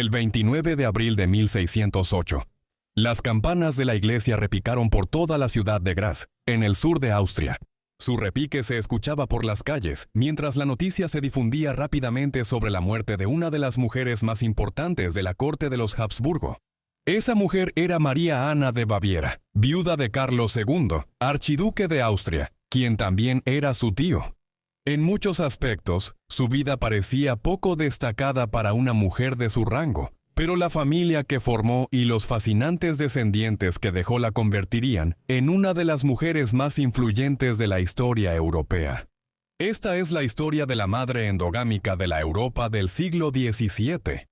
El 29 de abril de 1608, las campanas de la iglesia repicaron por toda la ciudad de Graz, en el sur de Austria. Su repique se escuchaba por las calles, mientras la noticia se difundía rápidamente sobre la muerte de una de las mujeres más importantes de la corte de los Habsburgo. Esa mujer era María Ana de Baviera, viuda de Carlos II, archiduque de Austria, quien también era su tío. En muchos aspectos, su vida parecía poco destacada para una mujer de su rango, pero la familia que formó y los fascinantes descendientes que dejó la convertirían en una de las mujeres más influyentes de la historia europea. Esta es la historia de la madre endogámica de la Europa del siglo XVII.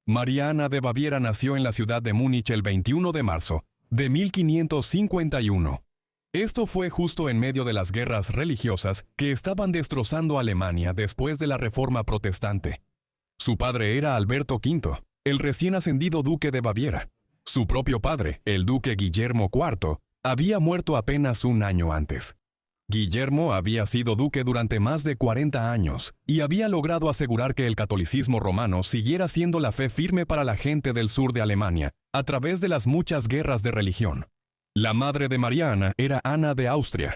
María Ana de Baviera nació en la ciudad de Múnich el 21 de marzo de 1551. Esto fue justo en medio de las guerras religiosas que estaban destrozando Alemania después de la Reforma Protestante. Su padre era Alberto V, el recién ascendido duque de Baviera. Su propio padre, el duque Guillermo IV, había muerto apenas un año antes. Guillermo había sido duque durante más de 40 años y había logrado asegurar que el catolicismo romano siguiera siendo la fe firme para la gente del sur de Alemania a través de las muchas guerras de religión. La madre de María Ana era Ana de Austria.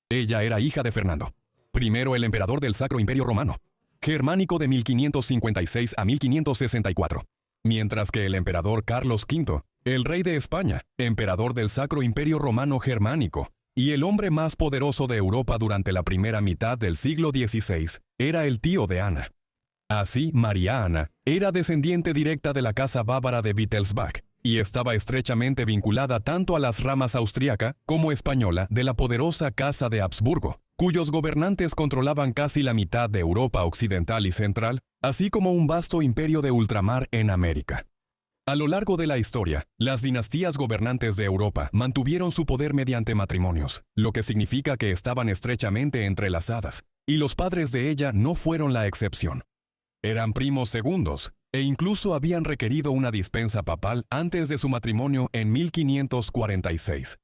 Ella era hija de Fernando, primero el emperador del Sacro Imperio Romano, germánico de 1556 a 1564, mientras que el emperador Carlos V, el rey de España, emperador del Sacro Imperio Romano germánico, y el hombre más poderoso de Europa durante la primera mitad del siglo XVI, era el tío de Ana. Así, María Ana era descendiente directa de la casa bávara de Wittelsbach, y estaba estrechamente vinculada tanto a las ramas austríaca como española de la poderosa Casa de Habsburgo, cuyos gobernantes controlaban casi la mitad de Europa occidental y central, así como un vasto imperio de ultramar en América. A lo largo de la historia, las dinastías gobernantes de Europa mantuvieron su poder mediante matrimonios, lo que significa que estaban estrechamente entrelazadas, y los padres de ella no fueron la excepción. Eran primos segundos, e incluso habían requerido una dispensa papal antes de su matrimonio en 1546.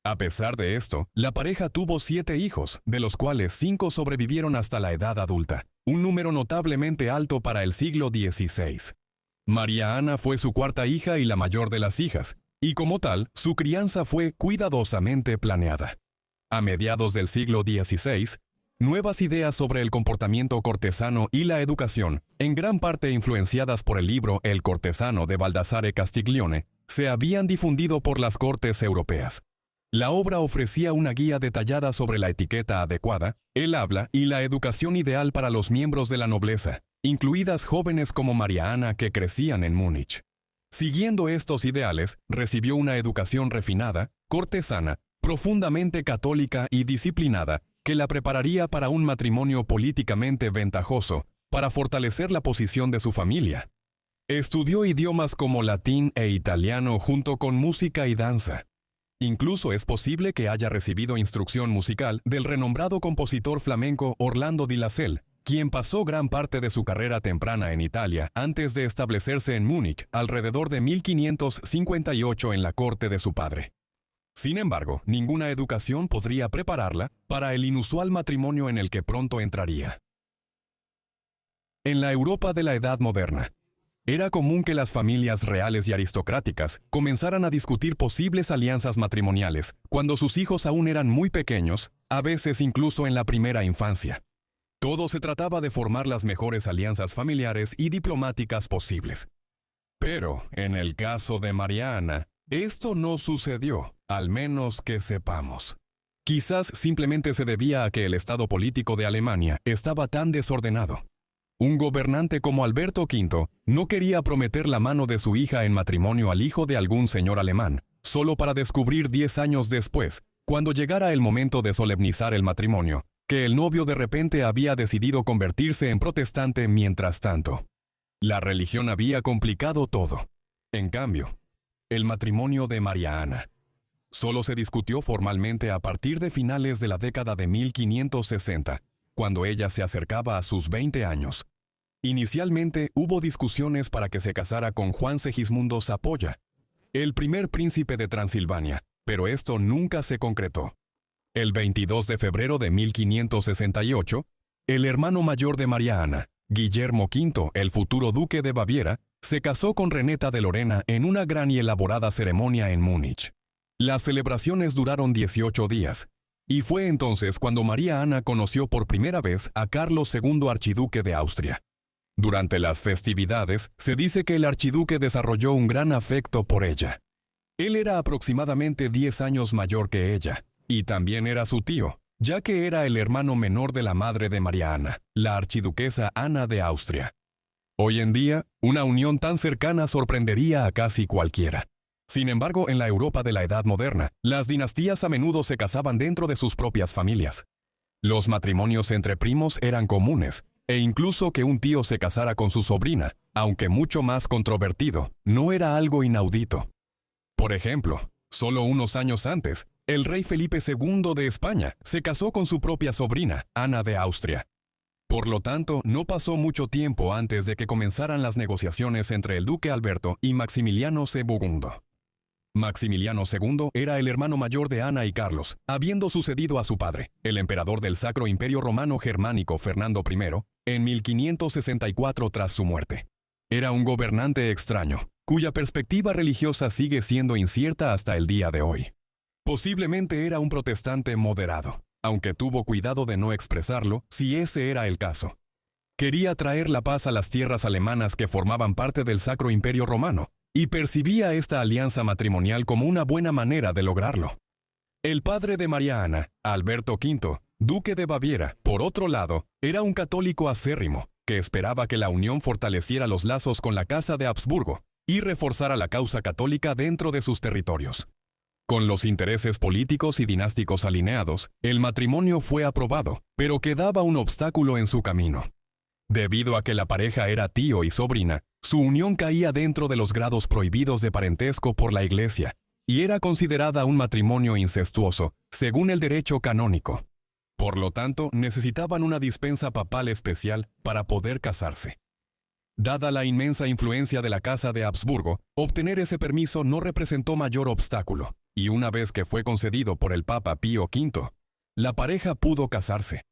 A pesar de esto, la pareja tuvo 7 hijos, de los cuales 5 sobrevivieron hasta la edad adulta, un número notablemente alto para el siglo XVI. María Ana fue su cuarta hija y la mayor de las hijas, y como tal, su crianza fue cuidadosamente planeada. A mediados del siglo XVI, nuevas ideas sobre el comportamiento cortesano y la educación, en gran parte influenciadas por el libro El cortesano de Baldassare Castiglione, se habían difundido por las cortes europeas. La obra ofrecía una guía detallada sobre la etiqueta adecuada, el habla y la educación ideal para los miembros de la nobleza, incluidas jóvenes como María Ana que crecían en Múnich. Siguiendo estos ideales, recibió una educación refinada, cortesana, profundamente católica y disciplinada, que la prepararía para un matrimonio políticamente ventajoso, para fortalecer la posición de su familia. Estudió idiomas como latín e italiano junto con música y danza. Incluso es posible que haya recibido instrucción musical del renombrado compositor flamenco Orlando di Lascelles, quien pasó gran parte de su carrera temprana en Italia antes de establecerse en Múnich alrededor de 1558 en la corte de su padre. Sin embargo, ninguna educación podría prepararla para el inusual matrimonio en el que pronto entraría. En la Europa de la Edad Moderna, era común que las familias reales y aristocráticas comenzaran a discutir posibles alianzas matrimoniales cuando sus hijos aún eran muy pequeños, a veces incluso en la primera infancia. Todo se trataba de formar las mejores alianzas familiares y diplomáticas posibles. Pero, en el caso de María Ana, esto no sucedió, al menos que sepamos. Quizás simplemente se debía a que el estado político de Alemania estaba tan desordenado. Un gobernante como Alberto V no quería prometer la mano de su hija en matrimonio al hijo de algún señor alemán, solo para descubrir 10 años después, cuando llegara el momento de solemnizar el matrimonio, que el novio de repente había decidido convertirse en protestante mientras tanto. La religión había complicado todo. En cambio, el matrimonio de María Ana solo se discutió formalmente a partir de finales de la década de 1560, cuando ella se acercaba a sus 20 años. Inicialmente hubo discusiones para que se casara con Juan Segismundo Sapoya, el primer príncipe de Transilvania, pero esto nunca se concretó. El 22 de febrero de 1568, el hermano mayor de María Ana, Guillermo V, el futuro duque de Baviera, se casó con Renata de Lorena en una gran y elaborada ceremonia en Múnich. Las celebraciones duraron 18 días, y fue entonces cuando María Ana conoció por primera vez a Carlos II, archiduque de Austria. Durante las festividades, se dice que el archiduque desarrolló un gran afecto por ella. Él era aproximadamente 10 años mayor que ella, y también era su tío, ya que era el hermano menor de la madre de María Ana, la archiduquesa Ana de Austria. Hoy en día, una unión tan cercana sorprendería a casi cualquiera. Sin embargo, en la Europa de la Edad Moderna, las dinastías a menudo se casaban dentro de sus propias familias. Los matrimonios entre primos eran comunes, e incluso que un tío se casara con su sobrina, aunque mucho más controvertido, no era algo inaudito. Por ejemplo, solo unos años antes, el rey Felipe II de España se casó con su propia sobrina, Ana de Austria. Por lo tanto, no pasó mucho tiempo antes de que comenzaran las negociaciones entre el duque Alberto y Maximiliano II. Maximiliano II era el hermano mayor de Ana y Carlos, habiendo sucedido a su padre, el emperador del Sacro Imperio Romano Germánico Fernando I, en 1564 tras su muerte. Era un gobernante extraño, cuya perspectiva religiosa sigue siendo incierta hasta el día de hoy. Posiblemente era un protestante moderado, aunque tuvo cuidado de no expresarlo si ese era el caso. Quería traer la paz a las tierras alemanas que formaban parte del Sacro Imperio Romano, y percibía esta alianza matrimonial como una buena manera de lograrlo. El padre de María Ana, Alberto V, duque de Baviera, por otro lado, era un católico acérrimo, que esperaba que la unión fortaleciera los lazos con la Casa de Habsburgo y reforzara la causa católica dentro de sus territorios. Con los intereses políticos y dinásticos alineados, el matrimonio fue aprobado, pero quedaba un obstáculo en su camino. Debido a que la pareja era tío y sobrina, su unión caía dentro de los grados prohibidos de parentesco por la Iglesia, y era considerada un matrimonio incestuoso, según el derecho canónico. Por lo tanto, necesitaban una dispensa papal especial para poder casarse. Dada la inmensa influencia de la Casa de Habsburgo, obtener ese permiso no representó mayor obstáculo, y una vez que fue concedido por el Papa Pío V, la pareja pudo casarse.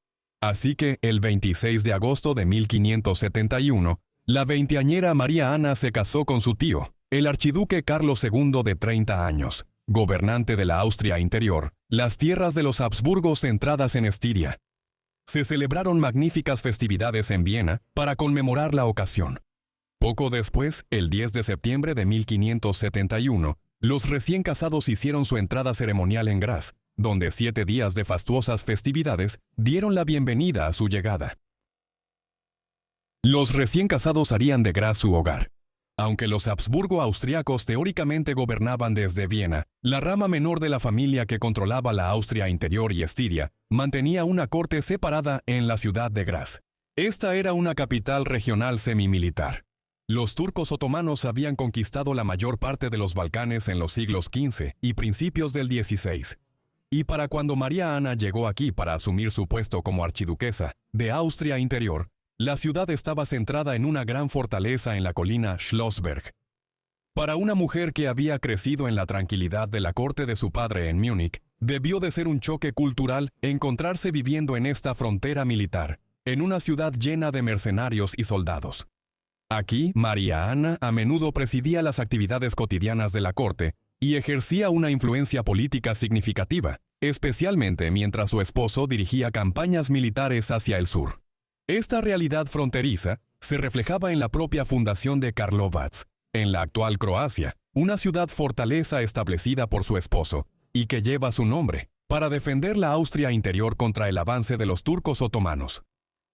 Así que, el 26 de agosto de 1571, la veinteañera María Ana se casó con su tío, el archiduque Carlos II de 30 años, gobernante de la Austria Interior, las tierras de los Habsburgos centradas en Estiria. Se celebraron magníficas festividades en Viena para conmemorar la ocasión. Poco después, el 10 de septiembre de 1571, los recién casados hicieron su entrada ceremonial en Graz, donde 7 días de fastuosas festividades dieron la bienvenida a su llegada. Los recién casados harían de Graz su hogar. Aunque los Habsburgo austriacos teóricamente gobernaban desde Viena, la rama menor de la familia que controlaba la Austria Interior y Estiria mantenía una corte separada en la ciudad de Graz. Esta era una capital regional semimilitar. Los turcos otomanos habían conquistado la mayor parte de los Balcanes en los siglos XV y principios del XVI. Y para cuando María Ana llegó aquí para asumir su puesto como archiduquesa de Austria Interior, la ciudad estaba centrada en una gran fortaleza en la colina Schlossberg. Para una mujer que había crecido en la tranquilidad de la corte de su padre en Múnich, debió de ser un choque cultural encontrarse viviendo en esta frontera militar, en una ciudad llena de mercenarios y soldados. Aquí, María Ana a menudo presidía las actividades cotidianas de la corte y ejercía una influencia política significativa, especialmente mientras su esposo dirigía campañas militares hacia el sur. Esta realidad fronteriza se reflejaba en la propia fundación de Karlovac, en la actual Croacia, una ciudad fortaleza establecida por su esposo, y que lleva su nombre, para defender la Austria Interior contra el avance de los turcos otomanos.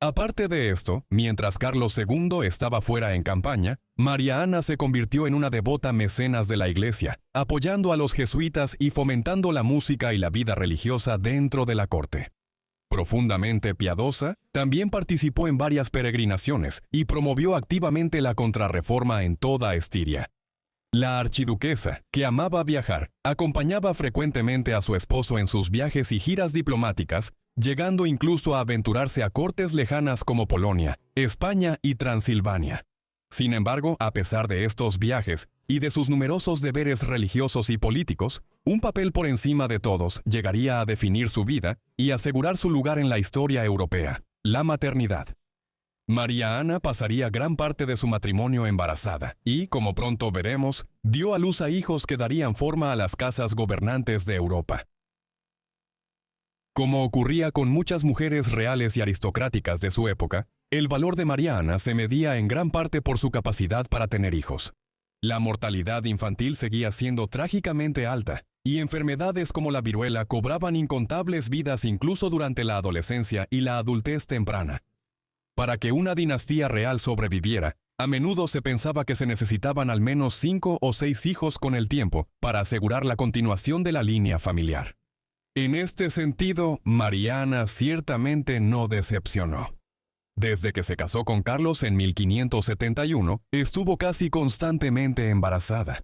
Aparte de esto, mientras Carlos II estaba fuera en campaña, María Ana se convirtió en una devota mecenas de la Iglesia, apoyando a los jesuitas y fomentando la música y la vida religiosa dentro de la corte. Profundamente piadosa, también participó en varias peregrinaciones y promovió activamente la contrarreforma en toda Estiria. La archiduquesa, que amaba viajar, acompañaba frecuentemente a su esposo en sus viajes y giras diplomáticas, llegando incluso a aventurarse a cortes lejanas como Polonia, España y Transilvania. Sin embargo, a pesar de estos viajes y de sus numerosos deberes religiosos y políticos, un papel por encima de todos llegaría a definir su vida y asegurar su lugar en la historia europea: la maternidad. María Ana pasaría gran parte de su matrimonio embarazada y, como pronto veremos, dio a luz a hijos que darían forma a las casas gobernantes de Europa. Como ocurría con muchas mujeres reales y aristocráticas de su época, el valor de María Ana se medía en gran parte por su capacidad para tener hijos. La mortalidad infantil seguía siendo trágicamente alta, y enfermedades como la viruela cobraban incontables vidas incluso durante la adolescencia y la adultez temprana. Para que una dinastía real sobreviviera, a menudo se pensaba que se necesitaban al menos 5 o 6 hijos con el tiempo para asegurar la continuación de la línea familiar. En este sentido, María Ana ciertamente no decepcionó. Desde que se casó con Carlos en 1571, estuvo casi constantemente embarazada.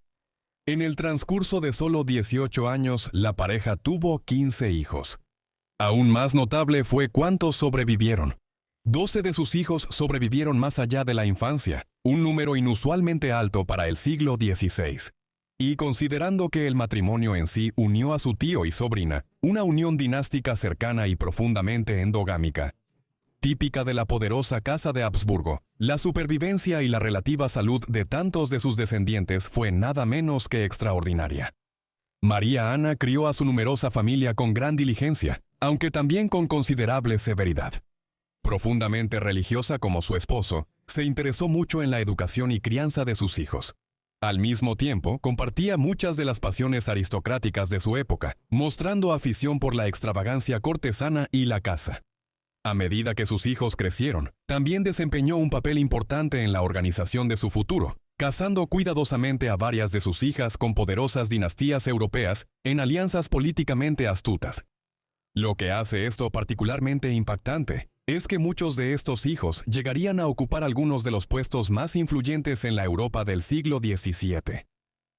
En el transcurso de solo 18 años, la pareja tuvo 15 hijos. Aún más notable fue cuántos sobrevivieron. 12 de sus hijos sobrevivieron más allá de la infancia, un número inusualmente alto para el siglo XVI. Y considerando que el matrimonio en sí unió a su tío y sobrina, una unión dinástica cercana y profundamente endogámica, típica de la poderosa Casa de Habsburgo, la supervivencia y la relativa salud de tantos de sus descendientes fue nada menos que extraordinaria. María Ana crió a su numerosa familia con gran diligencia, aunque también con considerable severidad. Profundamente religiosa como su esposo, se interesó mucho en la educación y crianza de sus hijos. Al mismo tiempo, compartía muchas de las pasiones aristocráticas de su época, mostrando afición por la extravagancia cortesana y la caza. A medida que sus hijos crecieron, también desempeñó un papel importante en la organización de su futuro, casando cuidadosamente a varias de sus hijas con poderosas dinastías europeas en alianzas políticamente astutas. Lo que hace esto particularmente impactante es que muchos de estos hijos llegarían a ocupar algunos de los puestos más influyentes en la Europa del siglo XVII.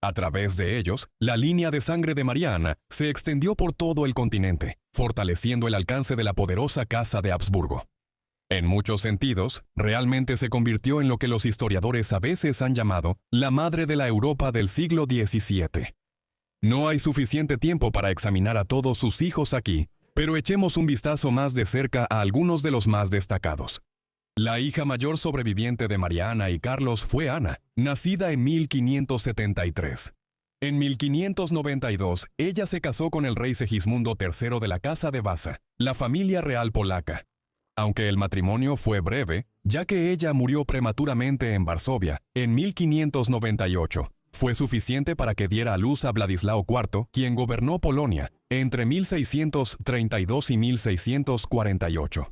A través de ellos, la línea de sangre de María Ana se extendió por todo el continente, fortaleciendo el alcance de la poderosa Casa de Habsburgo. En muchos sentidos, realmente se convirtió en lo que los historiadores a veces han llamado la madre de la Europa del siglo XVII. No hay suficiente tiempo para examinar a todos sus hijos aquí, pero echemos un vistazo más de cerca a algunos de los más destacados. La hija mayor sobreviviente de María Ana y Carlos fue Ana, nacida en 1573. En 1592, ella se casó con el rey Segismundo III de la Casa de Wasa, la familia real polaca. Aunque el matrimonio fue breve, ya que ella murió prematuramente en Varsovia en 1598, fue suficiente para que diera a luz a Vladislao IV, quien gobernó Polonia entre 1632 y 1648.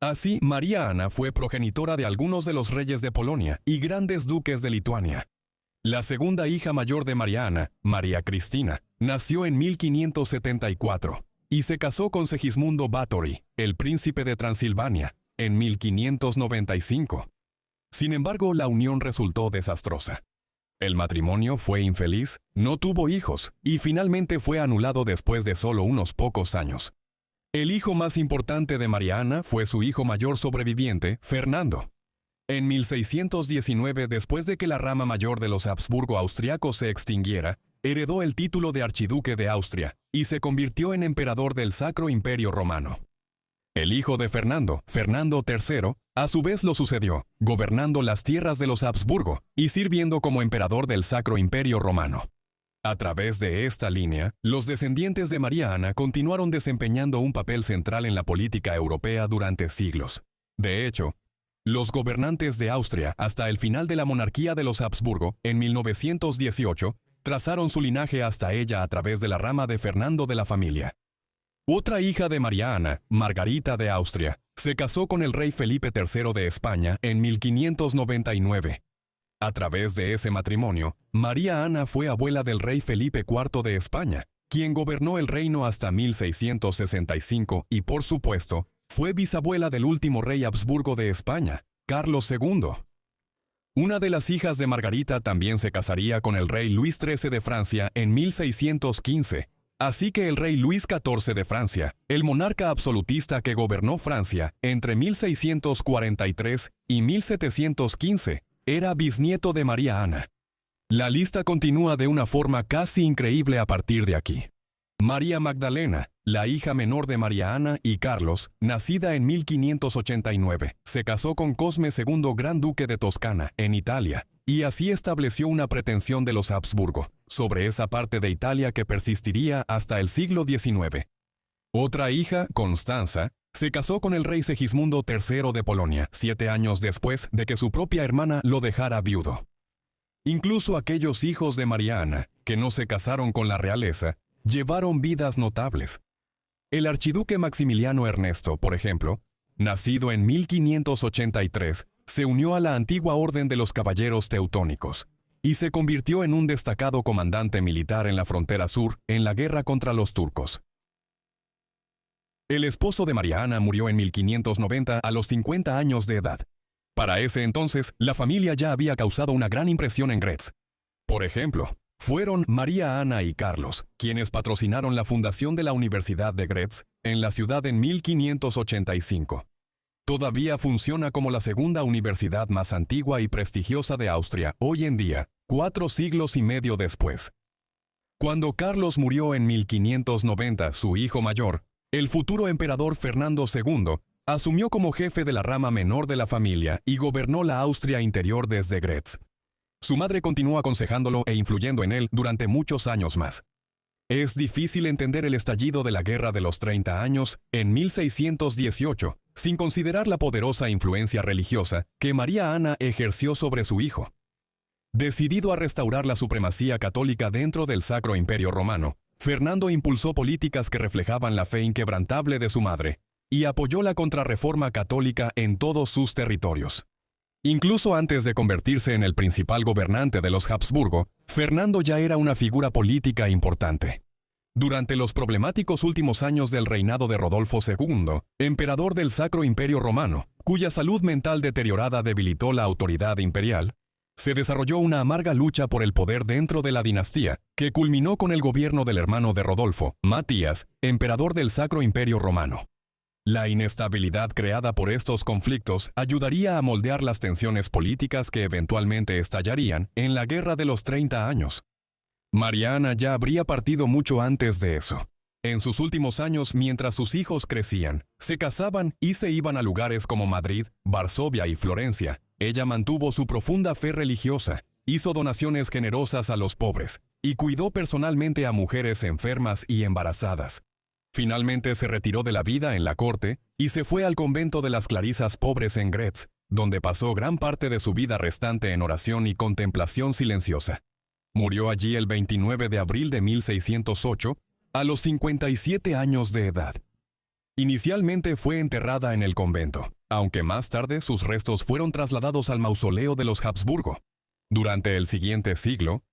Así, María Ana fue progenitora de algunos de los reyes de Polonia y grandes duques de Lituania. La segunda hija mayor de María Ana, María Cristina, nació en 1574 y se casó con Segismundo Báthory, el príncipe de Transilvania, en 1595. Sin embargo, la unión resultó desastrosa. El matrimonio fue infeliz, no tuvo hijos y finalmente fue anulado después de solo unos pocos años. El hijo más importante de María Ana fue su hijo mayor sobreviviente, Fernando. En 1619, después de que la rama mayor de los Habsburgo austriacos se extinguiera, heredó el título de archiduque de Austria y se convirtió en emperador del Sacro Imperio Romano. El hijo de Fernando, Fernando III, a su vez lo sucedió, gobernando las tierras de los Habsburgo y sirviendo como emperador del Sacro Imperio Romano. A través de esta línea, los descendientes de María Ana continuaron desempeñando un papel central en la política europea durante siglos. De hecho, los gobernantes de Austria hasta el final de la monarquía de los Habsburgo, en 1918, trazaron su linaje hasta ella a través de la rama de Fernando de la familia. Otra hija de María Ana, Margarita de Austria, se casó con el rey Felipe III de España en 1599. A través de ese matrimonio, María Ana fue abuela del rey Felipe IV de España, quien gobernó el reino hasta 1665 y, por supuesto, fue bisabuela del último rey Habsburgo de España, Carlos II. Una de las hijas de Margarita también se casaría con el rey Luis XIII de Francia en 1615, así que el rey Luis XIV de Francia, el monarca absolutista que gobernó Francia entre 1643 y 1715, era bisnieto de María Ana. La lista continúa de una forma casi increíble a partir de aquí. María Magdalena, la hija menor de María Ana y Carlos, nacida en 1589, se casó con Cosme II, Gran Duque de Toscana, en Italia, y así estableció una pretensión de los Habsburgo sobre esa parte de Italia que persistiría hasta el siglo XIX. Otra hija, Constanza, se casó con el rey Segismundo III de Polonia, 7 años después de que su propia hermana lo dejara viudo. Incluso aquellos hijos de María Ana, que no se casaron con la realeza, llevaron vidas notables. El archiduque Maximiliano Ernesto, por ejemplo, nacido en 1583, se unió a la antigua orden de los caballeros teutónicos y se convirtió en un destacado comandante militar en la frontera sur en la guerra contra los turcos. El esposo de María Ana murió en 1590 a los 50 años de edad. Para ese entonces, la familia ya había causado una gran impresión en Grätz. Por ejemplo, fueron María Ana y Carlos quienes patrocinaron la fundación de la Universidad de Grätz en la ciudad en 1585. Todavía funciona como la segunda universidad más antigua y prestigiosa de Austria hoy en día, 4 siglos y medio después. Cuando Carlos murió en 1590, su hijo mayor, el futuro emperador Fernando II, asumió como jefe de la rama menor de la familia y gobernó la Austria interior desde Grätz. Su madre continuó aconsejándolo e influyendo en él durante muchos años más. Es difícil entender el estallido de la Guerra de los 30 años en 1618, sin considerar la poderosa influencia religiosa que María Ana ejerció sobre su hijo. Decidido a restaurar la supremacía católica dentro del Sacro Imperio Romano, Fernando impulsó políticas que reflejaban la fe inquebrantable de su madre y apoyó la contrarreforma católica en todos sus territorios. Incluso antes de convertirse en el principal gobernante de los Habsburgo, Fernando ya era una figura política importante. Durante los problemáticos últimos años del reinado de Rodolfo II, emperador del Sacro Imperio Romano, cuya salud mental deteriorada debilitó la autoridad imperial, se desarrolló una amarga lucha por el poder dentro de la dinastía, que culminó con el gobierno del hermano de Rodolfo, Matías, emperador del Sacro Imperio Romano. La inestabilidad creada por estos conflictos ayudaría a moldear las tensiones políticas que eventualmente estallarían en la Guerra de los 30 años. María Ana ya habría partido mucho antes de eso. En sus últimos años, mientras sus hijos crecían, se casaban y se iban a lugares como Madrid, Varsovia y Florencia, ella mantuvo su profunda fe religiosa, hizo donaciones generosas a los pobres y cuidó personalmente a mujeres enfermas y embarazadas. Finalmente se retiró de la vida en la corte y se fue al convento de las Clarisas Pobres en Grätz, donde pasó gran parte de su vida restante en oración y contemplación silenciosa. Murió allí el 29 de abril de 1608, a los 57 años de edad. Inicialmente fue enterrada en el convento, aunque más tarde sus restos fueron trasladados al mausoleo de los Habsburgo. Durante el siguiente siglo,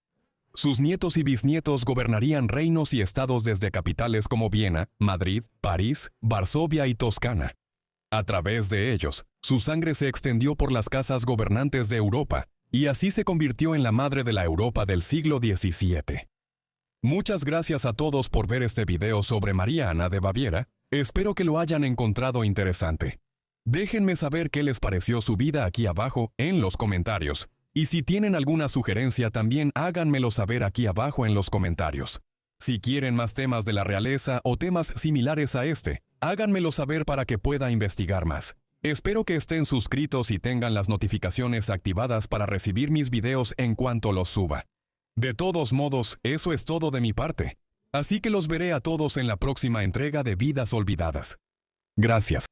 sus nietos y bisnietos gobernarían reinos y estados desde capitales como Viena, Madrid, París, Varsovia y Toscana. A través de ellos, su sangre se extendió por las casas gobernantes de Europa, y así se convirtió en la madre de la Europa del siglo XVII. Muchas gracias a todos por ver este video sobre María Ana de Baviera. Espero que lo hayan encontrado interesante. Déjenme saber qué les pareció su vida aquí abajo en los comentarios. Y si tienen alguna sugerencia también háganmelo saber aquí abajo en los comentarios. Si quieren más temas de la realeza o temas similares a este, háganmelo saber para que pueda investigar más. Espero que estén suscritos y tengan las notificaciones activadas para recibir mis videos en cuanto los suba. De todos modos, eso es todo de mi parte. Así que los veré a todos en la próxima entrega de Vidas Olvidadas. Gracias.